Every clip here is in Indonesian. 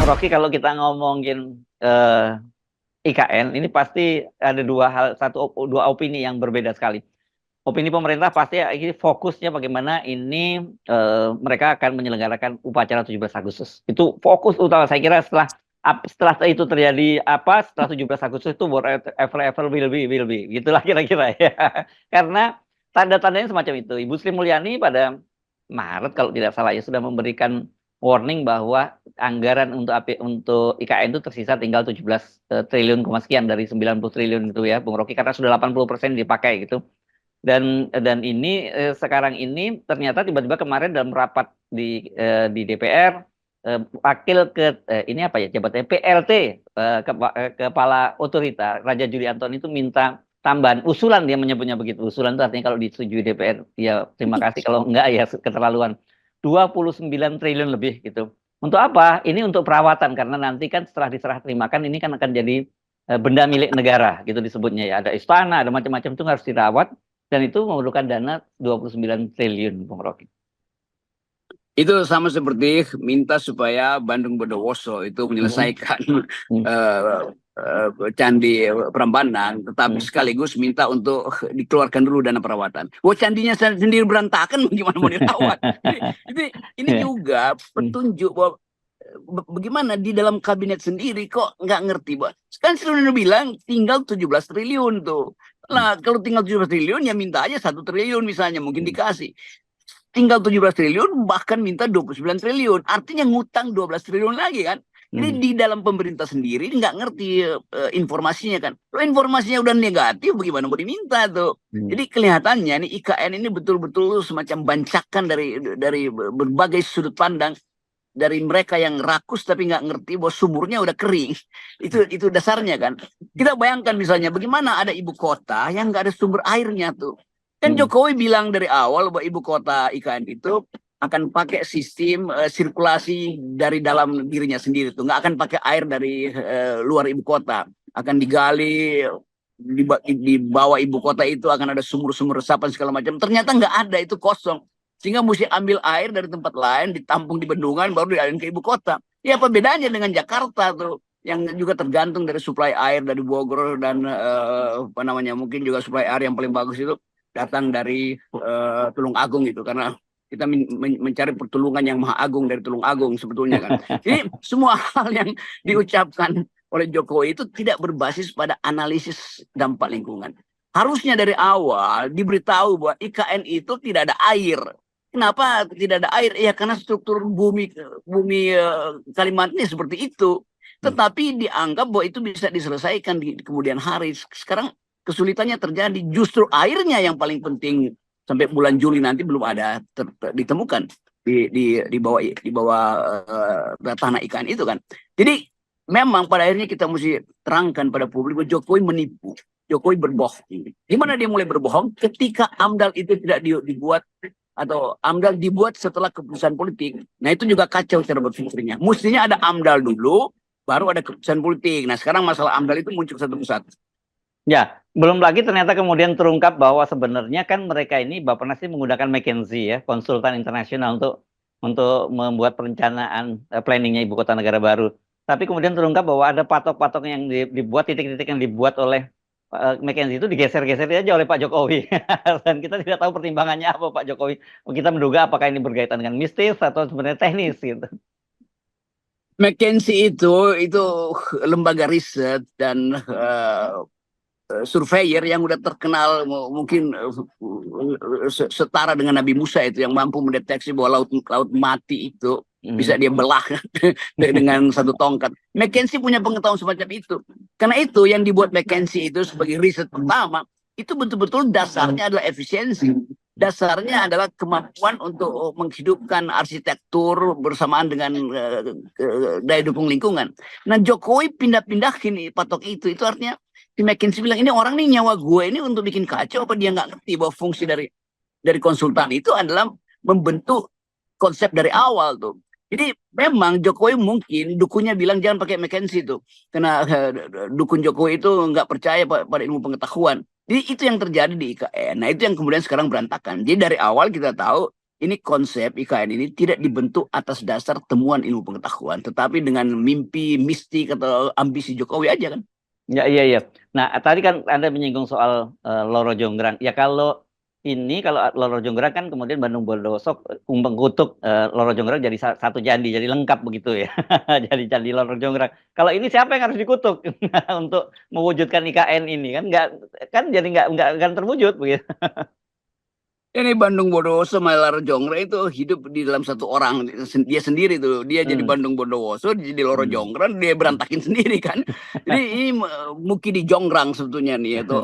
Rocky, kalau kita ngomongin IKN, ini pasti ada dua opini yang berbeda sekali. Opini pemerintah pasti ini fokusnya bagaimana ini mereka akan menyelenggarakan upacara 17 Agustus. Itu fokus utama. Saya kira setelah itu terjadi setelah 17 Agustus itu whatever will be. Gitulah kira-kira ya. Karena tanda-tandanya semacam itu. Ibu Sri Mulyani pada Maret kalau tidak salah ya sudah memberikan warning bahwa anggaran untuk IKN itu tersisa tinggal 17 triliun sekian dari 90 triliun itu ya, Bung Rocky, karena sudah 80% dipakai gitu. Dan ini sekarang ini ternyata tiba-tiba kemarin dalam rapat di DPR, wakil ini apa ya jabatannya PLT, kepala otorita Raja Juli Antoni itu minta tambahan usulan, dia menyebutnya begitu. Usulan itu artinya kalau disetujui DPR ya terima kasih, kalau enggak ya keterlaluan. 29 triliun lebih gitu. Untuk apa? Ini untuk perawatan, karena nanti kan setelah diserah terimakan ini kan akan jadi benda milik negara gitu disebutnya ya. Ada istana, ada macam-macam, itu harus dirawat dan itu memerlukan dana 29 triliun, Bung Rocky. Itu sama seperti minta supaya Bandung Bondowoso itu menyelesaikan Candi Prambanan, tetapi sekaligus minta untuk dikeluarkan dulu dana perawatan. Wah, candinya sendiri berantakan, bagaimana mau dirawat? Ini juga petunjuk bahwa bagaimana di dalam kabinet sendiri kok nggak ngerti, bahwa kan sudah bilang tinggal 17 triliun tuh. Nah, kalau tinggal 17 triliun ya minta aja 1 triliun misalnya, mungkin dikasih. Tinggal 17 triliun bahkan minta 29 triliun. Artinya ngutang 12 triliun lagi kan. Ini di dalam pemerintah sendiri nggak ngerti informasinya kan. Kalau informasinya udah negatif, bagaimana mau diminta tuh? Jadi kelihatannya nih IKN ini betul-betul semacam bancakan dari berbagai sudut pandang dari mereka yang rakus tapi nggak ngerti bahwa sumurnya udah kering. Itu dasarnya kan. Kita bayangkan misalnya bagaimana ada ibu kota yang nggak ada sumber airnya tuh. Kan Jokowi bilang dari awal bahwa ibu kota IKN itu akan pakai sistem sirkulasi dari dalam dirinya sendiri tuh, nggak akan pakai air dari luar ibu kota, akan digali di bawah ibu kota itu akan ada sumur-sumur resapan segala macam. Ternyata nggak ada, itu kosong, sehingga mesti ambil air dari tempat lain, ditampung di bendungan, baru dialirin ke ibu kota. Ya apa bedanya dengan Jakarta tuh, yang juga tergantung dari suplai air dari Bogor dan apa namanya, mungkin juga suplai air yang paling bagus itu datang dari Tulung Agung gitu, karena kita mencari pertolongan yang maha agung dari Tulung Agung sebetulnya kan. Jadi semua hal yang diucapkan oleh Jokowi itu tidak berbasis pada analisis dampak lingkungan. Harusnya dari awal diberitahu bahwa IKN itu tidak ada air. Kenapa tidak ada air? Ya karena struktur bumi Kalimantan seperti itu. Tetapi dianggap bahwa itu bisa diselesaikan di kemudian hari. Sekarang kesulitannya terjadi, justru airnya yang paling penting. Sampai bulan Juli nanti belum ada ditemukan di bawah tanah ikan itu kan. Jadi memang pada akhirnya kita mesti terangkan pada publik bahwa Jokowi menipu, Jokowi berbohong. Gimana dia mulai berbohong? Ketika AMDAL itu tidak dibuat, atau AMDAL dibuat setelah keputusan politik. Nah itu juga kacau cara berpikirnya. Mestinya ada AMDAL dulu, baru ada keputusan politik. Nah sekarang masalah AMDAL itu muncul satu persatu. Ya, belum lagi ternyata kemudian terungkap bahwa sebenarnya kan mereka ini Bappenas ini menggunakan McKinsey ya, konsultan internasional untuk membuat perencanaan planningnya ibu kota negara baru. Tapi kemudian terungkap bahwa ada patok-patok yang dibuat, titik-titik yang dibuat oleh McKinsey itu digeser-geser aja oleh Pak Jokowi. Dan kita tidak tahu pertimbangannya apa Pak Jokowi. Kita menduga apakah ini berkaitan dengan mistis atau sebenarnya teknis gitu. McKinsey itu lembaga riset dan surveyor yang udah terkenal, mungkin setara dengan Nabi Musa itu, yang mampu mendeteksi bahwa laut mati itu bisa dia belah dengan satu tongkat. McKinsey punya pengetahuan semacam itu. Karena itu yang dibuat McKinsey itu sebagai riset pertama, itu betul-betul dasarnya adalah efisiensi. Dasarnya adalah kemampuan untuk menghidupkan arsitektur bersamaan dengan daya dukung lingkungan. Nah Jokowi pindah-pindahin patok itu artinya si McKinsey bilang, ini orang nih nyawa gue ini untuk bikin kacau, apa dia nggak ngerti bahwa fungsi dari konsultan itu adalah membentuk konsep dari awal tuh. Jadi memang Jokowi mungkin dukunnya bilang jangan pakai McKinsey tuh, karena dukun Jokowi itu nggak percaya pada ilmu pengetahuan. Jadi itu yang terjadi di IKN. Nah itu yang kemudian sekarang berantakan. Jadi dari awal kita tahu ini konsep IKN ini tidak dibentuk atas dasar temuan ilmu pengetahuan, tetapi dengan mimpi mistik atau ambisi Jokowi aja kan. Ya, iya, iya. Nah, tadi kan Anda menyinggung soal Loro Jonggrang. Ya, kalau Loro Jonggrang kan kemudian Bandung Bondowoso mengkutuk Loro Jonggrang jadi satu candi, jadi lengkap begitu ya. Jadi candi Loro Jonggrang. Kalau ini siapa yang harus dikutuk untuk mewujudkan IKN ini kan jadi nggak akan terwujud begitu. Ini Bandung Bondowoso Loro Jonggrang itu hidup di dalam satu orang, dia sendiri tuh, dia jadi Bandung Bondowoso, jadi Loro Jonggrang, dia berantakin sendiri kan. Jadi ini Muki di Jonggrang sebetulnya nih itu.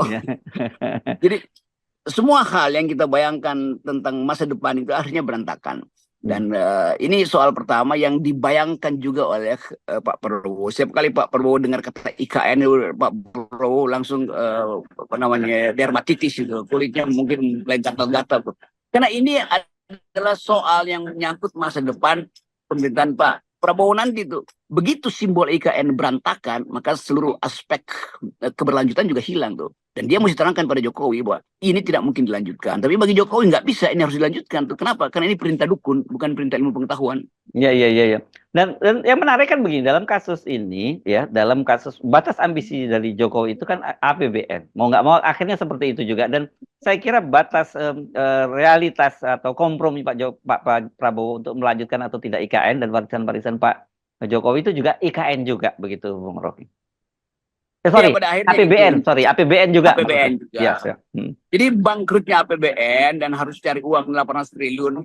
Jadi semua hal yang kita bayangkan tentang masa depan itu akhirnya berantakan. Dan ini soal pertama yang dibayangkan juga oleh Pak Prabowo. Setiap kali Pak Prabowo dengar kata IKN, Pak Prabowo langsung dermatitis itu, kulitnya mungkin gatal-gatal. Karena ini adalah soal yang menyangkut masa depan pemerintahan Pak Prabowo nanti tuh. Begitu simbol IKN berantakan, maka seluruh aspek keberlanjutan juga hilang tuh. Dan dia mesti terangkan pada Jokowi bahwa ini tidak mungkin dilanjutkan. Tapi bagi Jokowi nggak bisa, ini harus dilanjutkan tuh. Kenapa? Karena ini perintah dukun, bukan perintah ilmu pengetahuan. Iya, iya, iya, iya. Dan yang menarik kan begini, dalam kasus ini ya, dalam kasus batas ambisi dari Jokowi itu kan APBN. Mau nggak mau akhirnya seperti itu juga. Dan saya kira batas realitas atau kompromi Pak Prabowo untuk melanjutkan atau tidak IKN dan warisan-warisan Pak Jokowi itu juga IKN juga begitu, Bung Rocky. Sorry, pada akhirnya APBN, APBN juga. APBN juga. Ya, ya. Jadi bangkrutnya APBN dan harus cari uang 800 triliun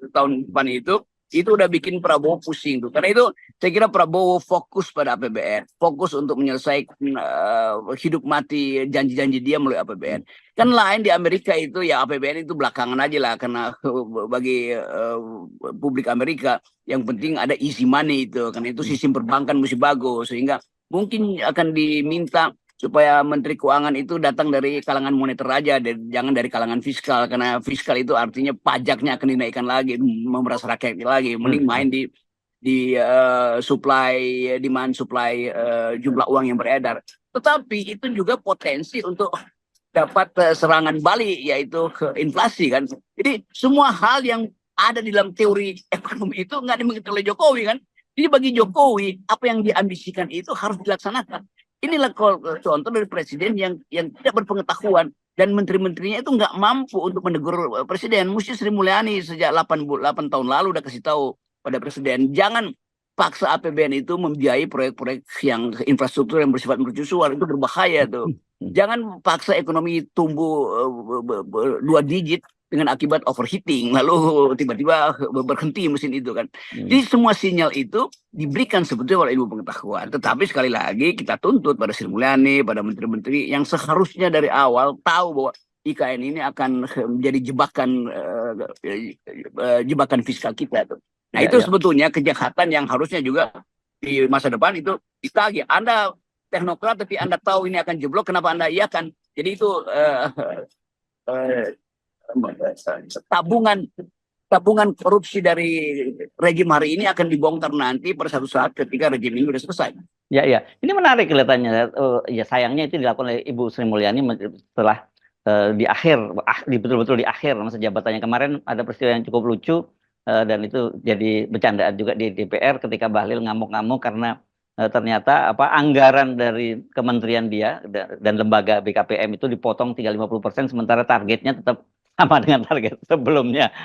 tahun depan itu udah bikin Prabowo pusing tuh. Karena itu saya kira Prabowo fokus pada APBN, fokus untuk menyelesaikan hidup mati janji-janji dia melalui APBN. Kan lain di Amerika itu ya APBN itu belakangan aja lah, karena bagi publik Amerika yang penting ada easy money itu, karena itu sistem perbankan mesti bagus, sehingga mungkin akan diminta supaya Menteri Keuangan itu datang dari kalangan moneter aja, jangan dari kalangan fiskal, karena fiskal itu artinya pajaknya akan dinaikkan lagi, memeras rakyat lagi. Mending main di demand supply jumlah uang yang beredar. Tetapi itu juga potensi untuk dapat serangan balik, yaitu ke inflasi kan. Jadi semua hal yang ada di dalam teori ekonomi itu nggak dimiliki oleh Jokowi kan. Jadi bagi Jokowi, apa yang diambisikan itu harus dilaksanakan. Inilah contoh dari presiden yang tidak berpengetahuan. Dan menteri-menterinya itu nggak mampu untuk menegur presiden. Mesti Sri Mulyani sejak 8 tahun lalu udah kasih tahu pada presiden. Jangan paksa APBN itu membiayai proyek-proyek yang infrastruktur yang bersifat mercusuar. Itu berbahaya tuh. Jangan paksa ekonomi tumbuh 2 digit dengan akibat overheating, lalu tiba-tiba berhenti mesin itu kan. Jadi semua sinyal itu diberikan sebetulnya oleh ilmu pengetahuan. Tetapi sekali lagi kita tuntut pada Sri Mulyani, pada menteri-menteri yang seharusnya dari awal tahu bahwa IKN ini akan menjadi jebakan fiskal kita tuh. Nah itu sebetulnya kejahatan yang harusnya juga di masa depan itu ditagih. Anda teknokrat tapi Anda tahu ini akan jeblok, kenapa Anda iakan? Jadi itu tabungan korupsi dari rejim hari ini akan dibongkar nanti pada satu saat ketika rejim ini sudah selesai. Ya, ya. Ini menarik kelihatannya. Ya sayangnya itu dilakukan oleh Ibu Sri Mulyani setelah betul-betul di akhir masa jabatannya. Kemarin ada peristiwa yang cukup lucu dan itu jadi bercandaan juga di DPR ketika Bahlil ngamuk-ngamuk karena ternyata anggaran dari kementerian dia dan lembaga BKPM itu dipotong 50% sementara targetnya tetap sama dengan target sebelumnya.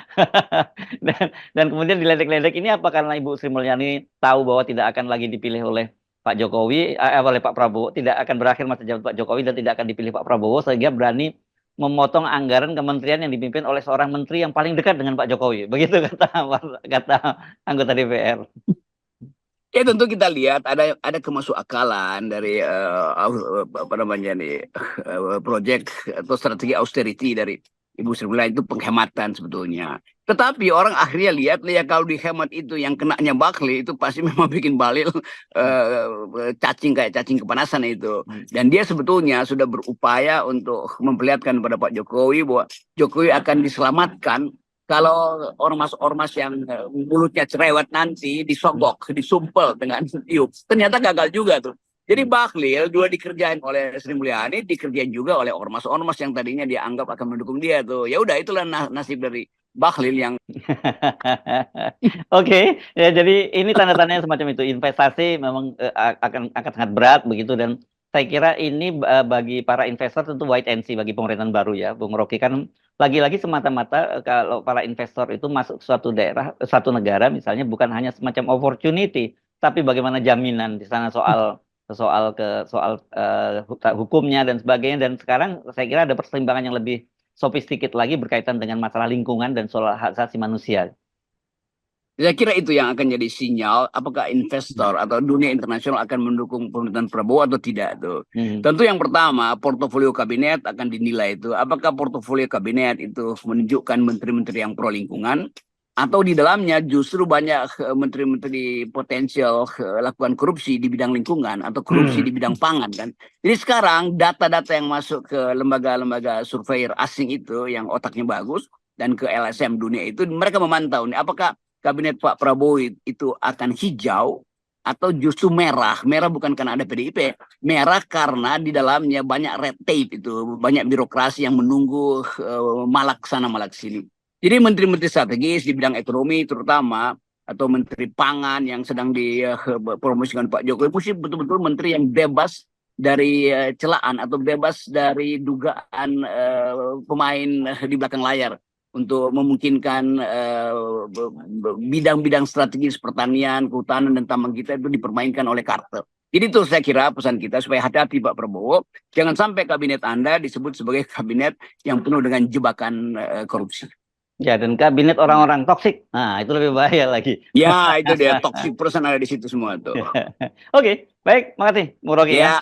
dan kemudian diledek-ledek ini apa karena Ibu Sri Mulyani tahu bahwa tidak akan lagi dipilih oleh Pak Jokowi, oleh Pak Prabowo, tidak akan berakhir masa jabatan Pak Jokowi dan tidak akan dipilih Pak Prabowo, sehingga berani memotong anggaran kementerian yang dipimpin oleh seorang menteri yang paling dekat dengan Pak Jokowi. Begitu kata anggota DPR. Ya tentu kita lihat ada kemasukakalan dari proyek atau strategi austerity dari Ibu Sri Mulyani itu penghematan sebetulnya. Tetapi orang akhirnya lihat ya kalau dihemat itu yang kenanya Bahlil itu pasti memang bikin Bahlil cacing kepanasan itu. Dan dia sebetulnya sudah berupaya untuk memperlihatkan kepada Pak Jokowi bahwa Jokowi akan diselamatkan kalau ormas-ormas yang mulutnya cerewet nanti disogok, disumpel dengan tiup. Ternyata gagal juga tuh. Jadi Bahlil dua dikerjain oleh Sri Mulyani, dikerjain juga oleh ormas-ormas yang tadinya dianggap akan mendukung dia tuh. Ya udah itulah nasib dari Bahlil yang Oke, ya jadi ini tanda-tandanya semacam itu. Investasi memang akan sangat berat begitu, dan saya kira ini bagi para investor tentu wait and see bagi pemerintahan baru ya, Bung Rocky. Kan lagi-lagi semata-mata kalau para investor itu masuk ke suatu daerah, suatu negara misalnya, bukan hanya semacam opportunity, tapi bagaimana jaminan di sana soal hukumnya dan sebagainya. Dan sekarang saya kira ada pertimbangan yang lebih sophisticated lagi berkaitan dengan masalah lingkungan dan soal hak asasi manusia. saya kira itu yang akan jadi sinyal apakah investor atau dunia internasional akan mendukung pemerintahan Prabowo atau tidak tuh. Tentu yang pertama portofolio kabinet akan dinilai itu apakah portofolio kabinet itu menunjukkan menteri-menteri yang pro lingkungan atau di dalamnya justru banyak menteri-menteri potensial lakukan korupsi di bidang lingkungan atau korupsi di bidang pangan kan. Jadi sekarang data-data yang masuk ke lembaga-lembaga surveyor asing itu yang otaknya bagus dan ke LSM dunia itu mereka memantau nih apakah kabinet Pak Prabowo itu akan hijau atau justru merah. Merah bukan karena ada PDIP, merah karena di dalamnya banyak red tape itu, banyak birokrasi yang menunggu malak sana malak sini. Jadi menteri-menteri strategis di bidang ekonomi terutama atau menteri pangan yang sedang dipromosikan Pak Jokowi mesti betul-betul menteri yang bebas dari celaan atau bebas dari dugaan pemain di belakang layar untuk memungkinkan bidang-bidang strategis pertanian, kehutanan, dan tambang kita itu dipermainkan oleh kartel. Jadi itu saya kira pesan kita supaya hati-hati Pak Prabowo. Jangan sampai kabinet Anda disebut sebagai kabinet yang penuh dengan jebakan korupsi. Ya, dan kabinet orang-orang toksik. Nah, itu lebih bahaya lagi. Ya, itu dia. Toxic person ada di situ semua tuh. Oke, baik. Makasih, Bung Rocky ya.